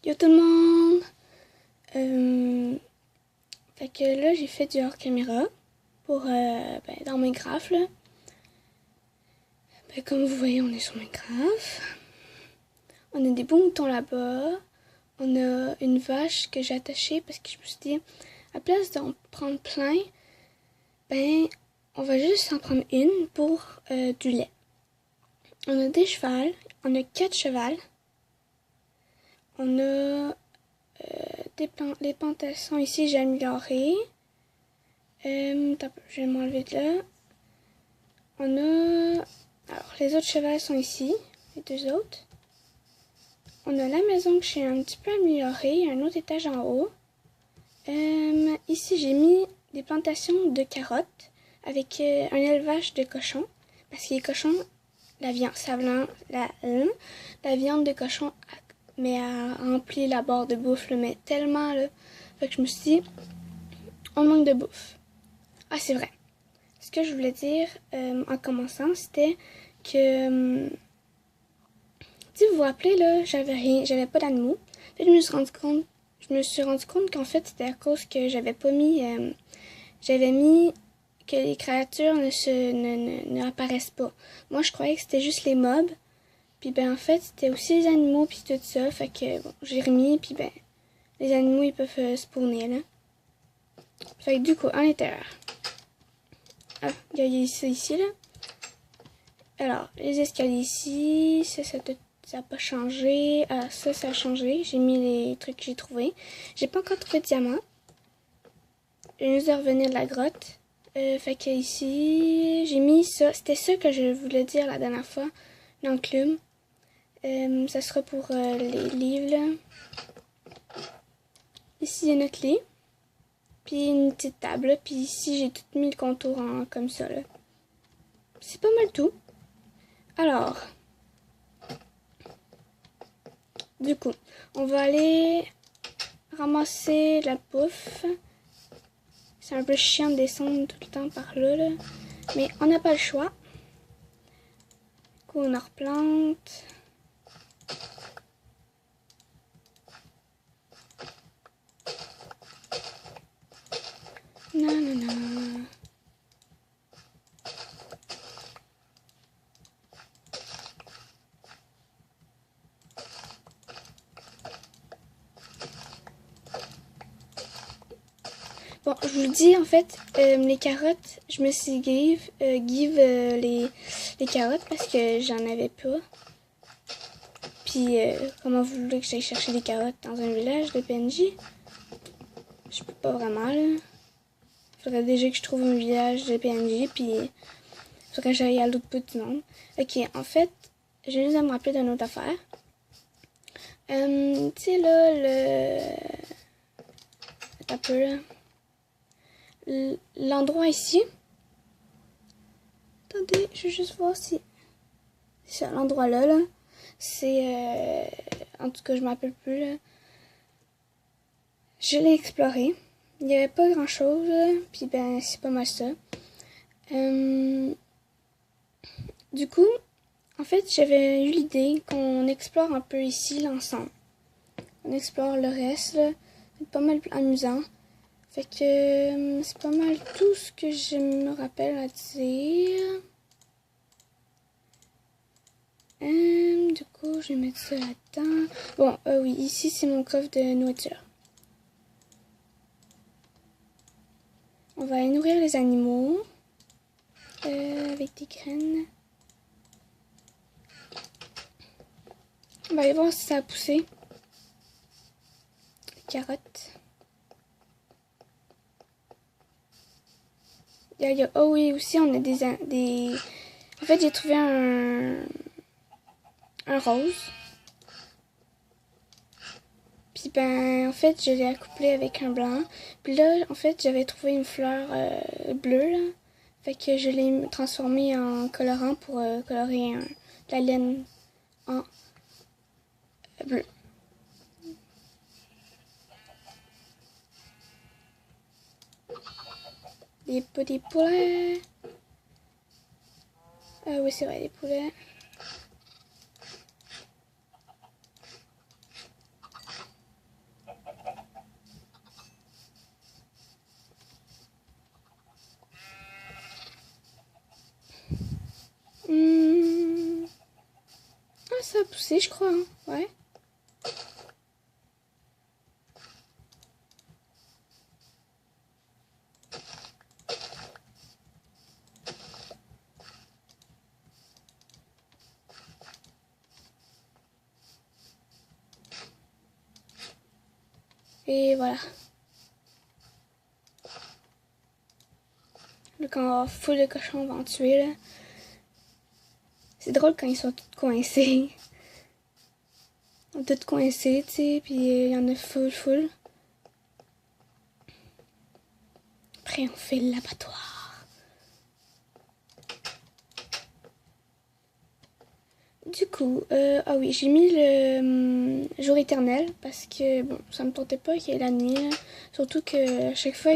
Yo tout le monde! Fait que là, j'ai fait du hors-caméra pour dans Minecraft là. Comme vous voyez, on est sur Minecraft. On a des beaux moutons là-bas. On a une vache que j'ai attachée parce que je me suis dit, à place d'en prendre plein, on va juste en prendre une pour du lait. On a des chevals. On a 4 chevals. On a les plantations ici, j'ai amélioré. Je vais m'enlever de là. On a... Alors, les autres chevals sont ici, les 2 autres. On a la maison que j'ai un petit peu améliorée, un autre étage en haut. Ici, j'ai mis des plantations de carottes avec un élevage de cochons. Parce que les cochons, la viande de cochon a rempli la barre de bouffe, là, mais tellement, là. Fait que je me suis dit, on manque de bouffe. Ah, c'est vrai. Ce que je voulais dire en commençant, c'était que, si vous vous rappelez, là, j'avais pas d'animaux. Fait que je me suis rendu compte qu'en fait, c'était à cause que j'avais mis que les créatures ne apparaissent pas. Moi, je croyais que c'était juste les mobs. Puis en fait, c'était aussi les animaux puis tout ça. Fait que bon, j'ai remis puis les animaux ils peuvent spawner là. Fait que du coup, à l'intérieur. Ah, il y a ça ici là. Alors, les escaliers ici, ça n'a pas changé. Ah, ça a changé. J'ai mis les trucs que j'ai trouvés. J'ai pas encore trouvé de diamant. Je viens de revenir de la grotte. Fait que ici, j'ai mis ça. C'était ça que je voulais dire la dernière fois. L'enclume. Ça sera pour les livres là. Ici, il y a notre lit. Puis une petite table. Puis ici, j'ai tout mis le contour comme ça là. C'est pas mal tout. Alors, du coup, on va aller ramasser la bouffe. C'est un peu chiant de descendre tout le temps par là, là. Mais on n'a pas le choix. Du coup, on en replante. Non, non, non. Bon, je vous le dis, en fait, les carottes, je me suis give les carottes parce que j'en avais pas. Puis, comment vous voulez que j'aille chercher des carottes dans un village de PNJ? Je peux pas vraiment, là. Faudrait déjà que je trouve un village de PNJ, puis faudrait que j'aille à l'autre bout du monde. Ok, en fait, je viens de me rappeler d'une autre affaire. Tu sais, là, Attends un peu, là. L'endroit ici. Attendez, je vais juste voir si... C'est l'endroit là. C'est... En tout cas, je m'appelle plus, là. Je l'ai exploré. Il n'y avait pas grand chose, là. Puis c'est pas mal ça. Du coup, en fait, j'avais eu l'idée qu'on explore un peu ici, l'ensemble. On explore le reste, là. C'est pas mal amusant. Fait que c'est pas mal tout ce que je me rappelle à dire. Du coup, je vais mettre ça là-dedans. Bon, oui, ici c'est mon coffre de nourriture. On va aller nourrir les animaux avec des graines. On va aller voir si ça a poussé. Carottes. Oh oui, aussi on a des... En fait, j'ai trouvé un rose. Puis en fait, je l'ai accouplé avec un blanc. Puis là, en fait, j'avais trouvé une fleur bleue, là. Fait que je l'ai transformée en colorant pour colorer la laine en bleu. Des petits poulets. Oui, c'est vrai, des poulets. coincé, je crois, hein? Ouais. Et voilà. Là, quand on va avoir full de cochons, on va en tuer, là. C'est drôle quand ils sont tous coincés. Ils sont tous coincés, tu sais, puis il y en a full. Après, on fait l'abattoir. Du coup, ah oui, j'ai mis le jour éternel parce que, bon, ça me tentait pas qu'il y ait la nuit, là. Surtout que à chaque fois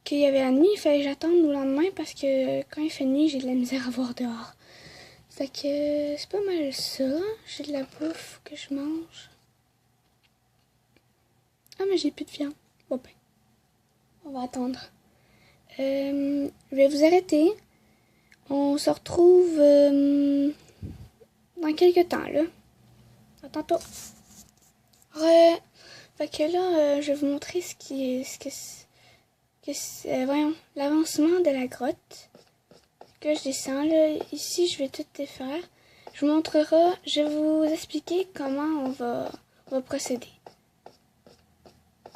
qu'il y avait la nuit, il fallait que j'attende le lendemain parce que quand il fait nuit, j'ai de la misère à voir dehors. Fait que c'est pas mal ça. J'ai de la bouffe que je mange. Ah, mais j'ai plus de viande. Bon ben, on va attendre. Je vais vous arrêter. On se retrouve dans quelques temps, là. À tantôt. Ouais. Fait que là, je vais vous montrer voyons, l'avancement de la grotte. Que je descends, là. Ici, je vais tout défaire. Je vous montrerai, je vais vous expliquer comment on va procéder.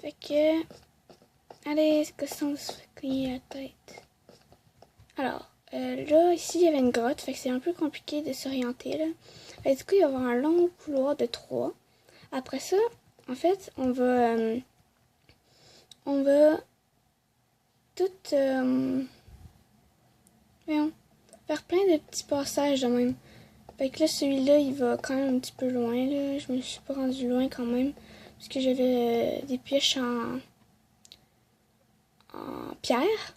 Fait que, allez, c'est que ça, on se fait cogner la tête. Alors, là, ici, il y avait une grotte, fait que c'est un peu compliqué de s'orienter, là. Et du coup, il va y avoir un long couloir de 3. Après ça, en fait, on va tout, voyons, faire plein de petits passages de même. Fait que là, celui-là, il va quand même un petit peu loin, là. Je me suis pas rendu loin quand même, parce que j'avais des pioches en pierre.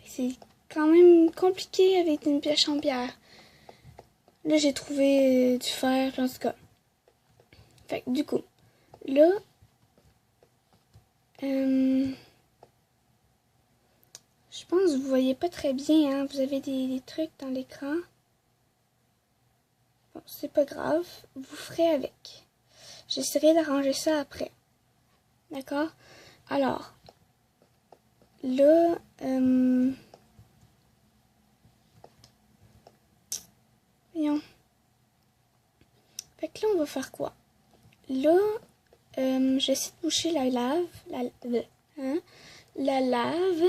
C'est quand même compliqué avec une pioche en pierre. Là, j'ai trouvé du fer, en tout cas. Fait que du coup, là, je pense que vous voyez pas très bien, hein. Vous avez des trucs dans l'écran. Bon, c'est pas grave. Vous ferez avec. J'essaierai d'arranger ça après. D'accord? Alors, là, voyons. Fait que là, on va faire quoi? Là, j'essaie de boucher la lave. La lave.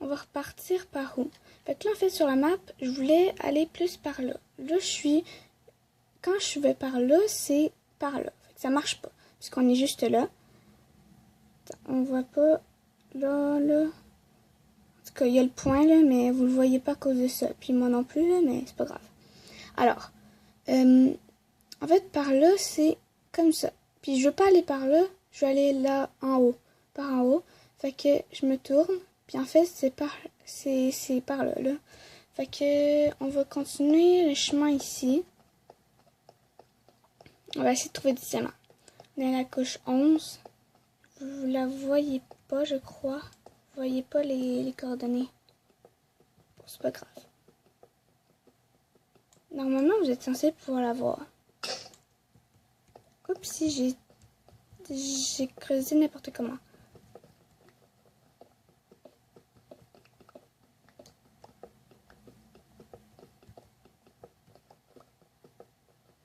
On va repartir par où? Fait que là, en fait, sur la map, je voulais aller plus par là. Là, quand je vais par là, c'est par là. Fait que ça marche pas, puisqu'on est juste là. On voit pas là. En tout cas, il y a le point, là, mais vous le voyez pas à cause de ça. Puis moi non plus, là, mais c'est pas grave. Alors, en fait, par là, c'est comme ça. Puis je veux pas aller par là, je vais aller là, en haut. Par en haut. Fait que je me tourne. Puis en fait, c'est par là, là. Fait que on va continuer le chemin ici. On va essayer de trouver des diamants. On est à la couche 11. Vous la voyez pas, je crois. Vous voyez pas les coordonnées. Bon, c'est pas grave. Normalement, vous êtes censé pouvoir la voir. Oups, si j'ai creusé n'importe comment.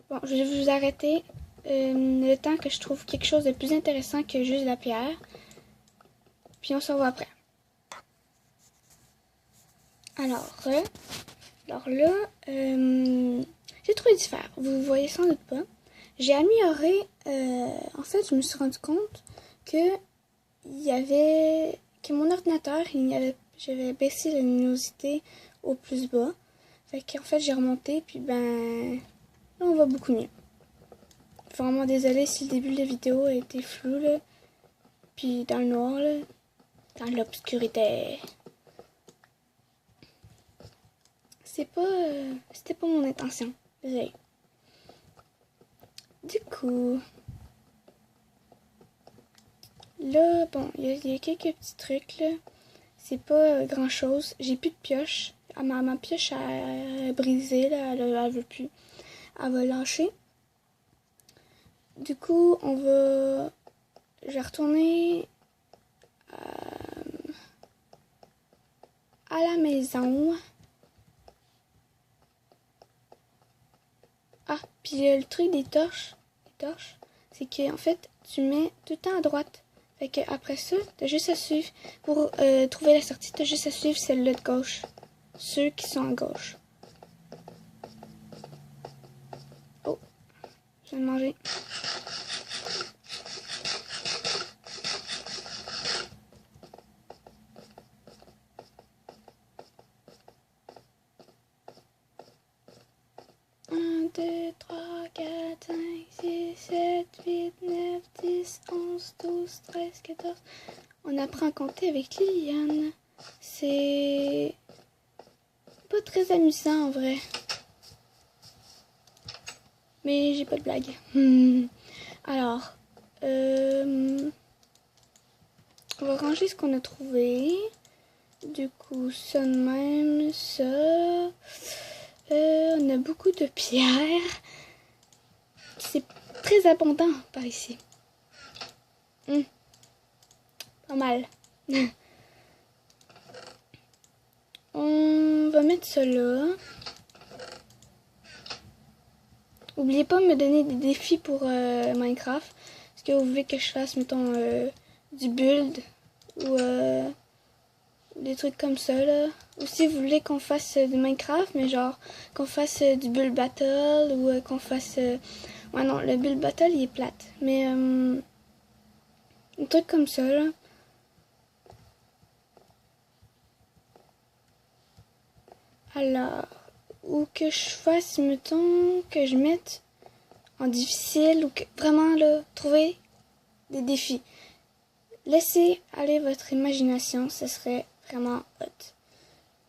Bon, je vais vous arrêter le temps que je trouve quelque chose de plus intéressant que juste la pierre. Puis on se revoit après. Alors là, j'ai trouvé du fer. Vous voyez sans doute pas. J'ai amélioré. En fait, je me suis rendu compte que mon ordinateur, j'avais baissé la luminosité au plus bas. Fait qu'en fait, j'ai remonté, puis ben, là, on voit beaucoup mieux. Vraiment désolée si le début de la vidéo a été flou, là. Puis dans le noir, là. Dans l'obscurité. C'était pas mon intention. Désolée. Du coup, là, bon, il y a quelques petits trucs, là. C'est pas grand chose. J'ai plus de pioche. ma pioche a brisé, là, elle veut plus. Elle va lâcher. Du coup, je vais retourner à la maison. Ah, puis le truc des torches, c'est que en fait, tu mets tout le temps à droite. Fait que après ça, t'as juste à suivre. Pour trouver la sortie, t'as juste à suivre celle-là de gauche. Ceux qui sont à gauche. Oh, je viens de manger. Un, 2, 3, 4, 5, 6, 7, 8, 9, 10, 11, 12, 13, 14. On apprend à compter avec Liliane. C'est pas très amusant en vrai. Mais j'ai pas de blague. Alors, on va ranger ce qu'on a trouvé. Du coup, ça de même, ça. On a beaucoup de pierres. C'est très abondant par ici. Pas mal. On va mettre ça là. N'oubliez pas de me donner des défis pour Minecraft. Est-ce que vous voulez que je fasse, mettons, du build ou des trucs comme ça, là. Ou si vous voulez qu'on fasse du Minecraft, mais genre qu'on fasse du build battle ou qu'on fasse... Ouais, non, le build battle, il est plate. Mais un truc comme ça, là. Alors, ou que je fasse, mettons, que je mette en difficile ou que vraiment, là, trouver des défis. Laissez aller votre imagination, ça serait vraiment hot.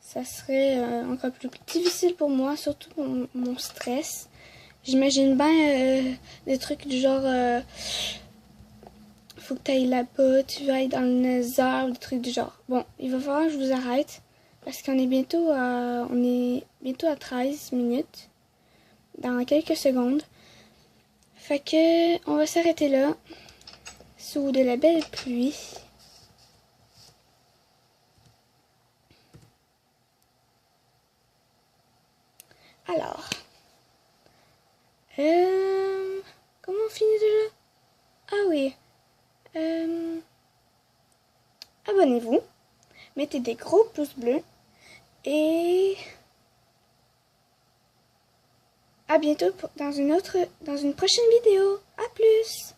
Ça serait encore plus difficile pour moi, surtout pour mon stress. J'imagine bien des trucs du genre faut que tu ailles là-bas, tu vas aller dans le Nether, des trucs du genre. Bon, il va falloir que je vous arrête parce qu'on est bientôt à 13 minutes dans quelques secondes. Fait que on va s'arrêter là sous de la belle pluie. Alors, comment on finit déjà? Ah oui, abonnez-vous, mettez des gros pouces bleus et à bientôt dans une prochaine vidéo. À plus!